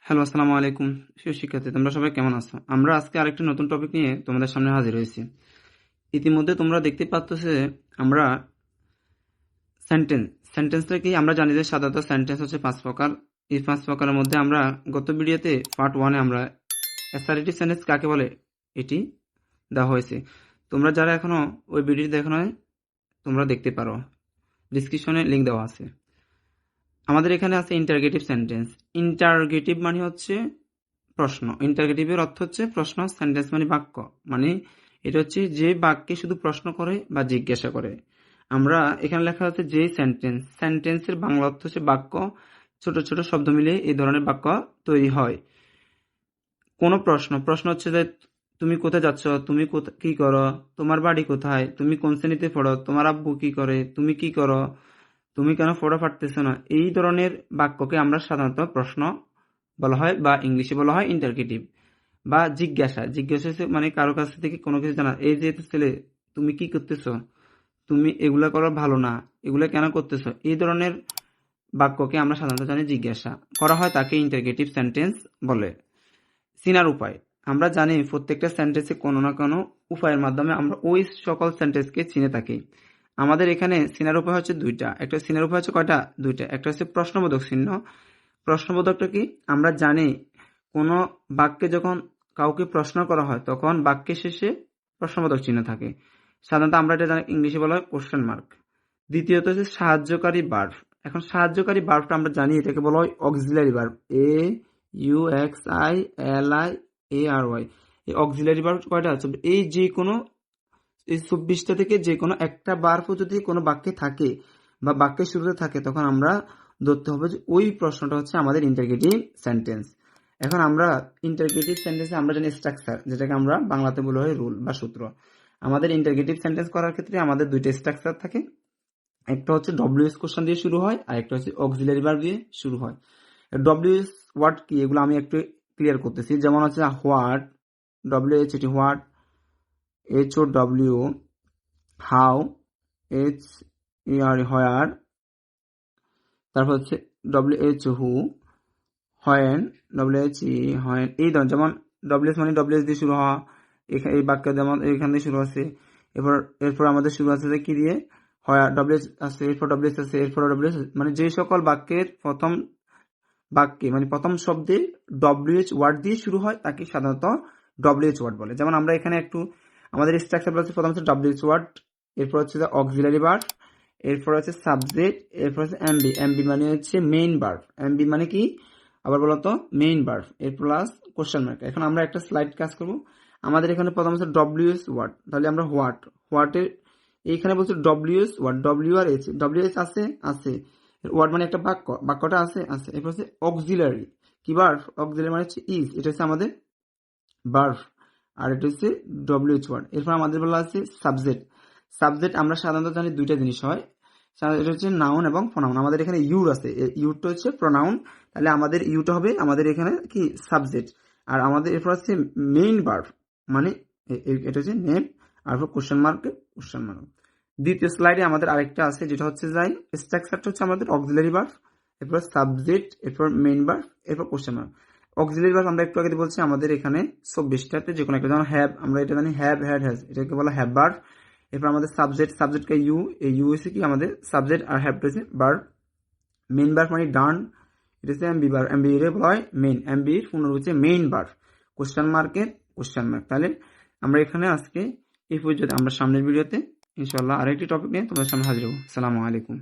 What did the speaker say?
Hello, আসসালামু আলাইকুম। প্রিয় শিক্ষার্থী, তোমরা সবাই কেমন আছো? আমরা আজকে আরেকটি নতুন টপিক নিয়ে তোমাদের সামনে হাজির হয়েছি। ইতিমধ্যে তোমরা দেখতে পাচ্ছ যে আমরা সেন্টেন্সটা কি আমরা জানি যে সাধারণত সেন্টেন্স হচ্ছে 5 প্রকার। এই 5 প্রকারের মধ্যে আমরা গত ভিডিওতে পার্ট 1 এ আমরা অ্যাসার্টিভ সেন্টেন্স কাকে বলে এটি দেওয়া হয়েছে। তোমরা যারা এখনো ওই ভিডিওটি দেখো নাই তোমরা দেখতে পারো, ডেসক্রিপশনে লিংক দেওয়া আছে। আমাদের এখানে আছে ইন্টারগেটিভ সেন্টেন্স। ইন্টারগেটিভ মানে হচ্ছে প্রশ্ন। ইন্টারগেটিভের অর্থ হচ্ছে প্রশ্ন, সেন্টেন্স মানে বাক্য, মানে এটা হচ্ছে যে বাক্যে শুধু প্রশ্ন করে বা জিজ্ঞাসা করে। আমরা এখানে লেখা আছে যে সেন্টেন্সের বাংলা অর্থ হচ্ছে বাক্য। ছোট ছোট শব্দ মিলে এই ধরনের বাক্য তৈরি হয়। কোনো প্রশ্ন হচ্ছে যে তুমি কোথায় যাচ্ছ, তুমি কি করো, তোমার বাড়ি কোথায়, তুমি কোন শ্রেণীতে পড়ো, তোমার আব্বু কি করে, তুমি কি করো, তুমি কেন পড়া পারতেছো না, এই ধরনের বাক্যকে আমরা সাধারণত প্রশ্ন বলা হয় বা ইংলিশে বলা হয় ইন্টারগেটিভ। বা জিজ্ঞাসা মানে কারো কাছ থেকে কোনো কিছু জানা, এই যে ছেলে তুমি কি করতেছো, তুমি এগুলা করা ভালো না, এগুলা কেন করতেছো, এই ধরনের বাক্যকে আমরা সাধারণত জানি জিজ্ঞাসা করা হয়, তাকে ইন্টারগেটিভ সেন্টেন্স বলে। চিনার উপায়, আমরা জানি প্রত্যেকটা সেন্টেন্সে কোনো না কোনো উপায়ের মাধ্যমে আমরা ওই সকল সেন্টেন্সকে চিনে থাকি। আমাদের এখানে চিনার উপায় হচ্ছে দুইটা। একটা চিনার উপায় হচ্ছে কয়টা? দুইটা। একটা হচ্ছে প্রশ্নবোধক চিহ্ন। প্রশ্নবোধকটা কি? আমরা জানি কোনো বাক্যে যখন কাউকে প্রশ্ন করা হয় তখন বাক্যের শেষে প্রশ্নবোধক চিহ্ন থাকে। সাধারণত আমরা এটা জানি, ইংলিশে বলা হয় কোশ্চেন মার্ক। দ্বিতীয়ত হচ্ছে সাহায্যকারী ভার্ব। এখন সাহায্যকারী ভার্বটা আমরা জানি এটাকে বলা হয় অক্সিলারি ভার্ব, AUXILIARY। এই অক্সিলারি ভার্ব কয়টা আছে? এই যে কোনো এই 24টা থেকে যে কোনো একটা ভার্ব যদি কোনো বাক্যে থাকে বা বাক্যের শুরুতে থাকে তখন আমরা ধরতে হবে যে ওই প্রশ্নটা হচ্ছে আমাদের ইন্টারগেটিভ সেন্টেন্স। এখন আমরা ইন্টারগেটিভ সেন্টেন্সে আমরা জানি স্ট্রাকচার, যেটাকে আমরা বাংলাতে বলা হয় রুল বা সূত্র। আমাদের ইন্টারগেটিভ সেন্টেন্স করার ক্ষেত্রে আমাদের দুইটা স্ট্রাকচার থাকে। একটা হচ্ছে ডব্লিউএস কোশ্চেন দিয়ে শুরু হয়, আর একটা হচ্ছে অক্সিলারি ভার্ব দিয়ে শুরু হয়। ডব্লিউএস ওয়ার্ড কি এগুলো আমি একটু ক্লিয়ার করতেছি। যেমন হচ্ছে হোয়াট, ডব্লিউএইচ এটি হোয়াট, HOW হাউ, HER তারপর হচ্ছে WH who, when, WHE when. এই ধরনের যেমন ডব্লিউএস মানে ডব্লিউএস দিয়ে শুরু হওয়া, এই বাক্য যেমন এখান দিয়ে শুরু আছে। এরপর আমাদের শুরু আছে যে কি দিয়ে, হয় ডব্লিউএস আছে, এরপর ডব্লিউএস আছে, এরপর ডব্লিউএস, মানে যে সকল বাক্যের প্রথম বাক্যে মানে প্রথম শব্দে ডব্লিউএইচ ওয়ার্ড দিয়ে শুরু হয় তাকে সাধারণত ডব্লিউএইচ ওয়ার্ড বলে। যেমন আমরা এখানে একটু আমাদের স্ট্রাকচার বলতে প্রথম হচ্ছে ডব্লিউএইচ ওয়ার্ড, এরপর হচ্ছে অক্সিলারি ভার্ব, এরপর হচ্ছে সাবজেক্ট, এরপর হচ্ছে এমবি। এমবি মানে হচ্ছে মেইন ভার্ব। এমবি মানে কি আবার বলতো? মেইন ভার্ব, এর প্লাস কোশ্চেন মার্ক। এখন আমরা একটা স্লাইড কাজ করব। আমাদের এখানে প্রথম হচ্ছে ডব্লিউএস ওয়ার্ড, তাহলে আমরা হোয়াটের এইখানে বলছে ডব্লিউএস ওয়ার্ড, ডব্লিউএস আছে আছে, ওয়ার্ড মানে একটা বাক্য, বাক্যটা আছে আছে। এরপর হচ্ছে অক্সিলারি, কি ভার্ব? অক্সিলারি মানে হচ্ছে ইজ, এটা হচ্ছে আমাদের ভার্ব, আর এটা হচ্ছে ডব্লিউএইচ ওয়ার্ড। এরপর আমাদের বলা আছে সাবজেক্ট। সাবজেক্ট আমরা সাধারণত জানি দুইটা জিনিস হয়, এটা হচ্ছে নাউন এবং প্রোনাউন। আমাদের এখানে ইউর আছে, ইউরটা হচ্ছে প্রোনাউন, তাহলে আমাদের ইউটা হবে আমাদের এখানে কি সাবজেক্ট। আর আমাদের এরপর হচ্ছে মেইন ভার্ব, মানে এটা হচ্ছে নেম, আর কোশ্চেন মার্ক। দ্বিতীয় স্লাইডে আমাদের আরেকটা আছে যেটা হচ্ছে যাই স্ট্রাকচারটা হচ্ছে আমাদের অক্সিলারি ভার্ব, এরপর সাবজেক্ট, এরপর মেইন ভার্ব, এরপর কোশ্চেন মার্ক। অক্সিলারি ভার্ব আমরা একটু আগে বলছি আমাদের এখানে 24টাতে যে কোনো একটা, যেমন হ্যাভ, আমরা এটা জানি হ্যাভ, হ্যাড, হ্যাজ, এটাকে বলা হ্যাভ ভার্ব। এরপর আমাদের সাবজেক্টকে ইউ, এই ইউ হচ্ছে কি আমাদের সাবজেক্ট, আর হ্যাভটা হচ্ছে ভার্ব। মেইন ভার্ব মানে ডান, এটা হচ্ছে এমবি ভার্ব, এমবি এর বলা হয় মেইন, এমবি এর পুনর হচ্ছে মেইন ভার্ব, কোশ্চেন মার্কের কোশ্চেন মার্ক। তাহলে আমরা এখানে আজকে এই পর্যন্ত, আমরা সামনের ভিডিওতে ইনশাআল্লাহ আরেকটি টপিক নিয়ে তোমাদের সামনে হাজির হবো। আসসালামু আলাইকুম।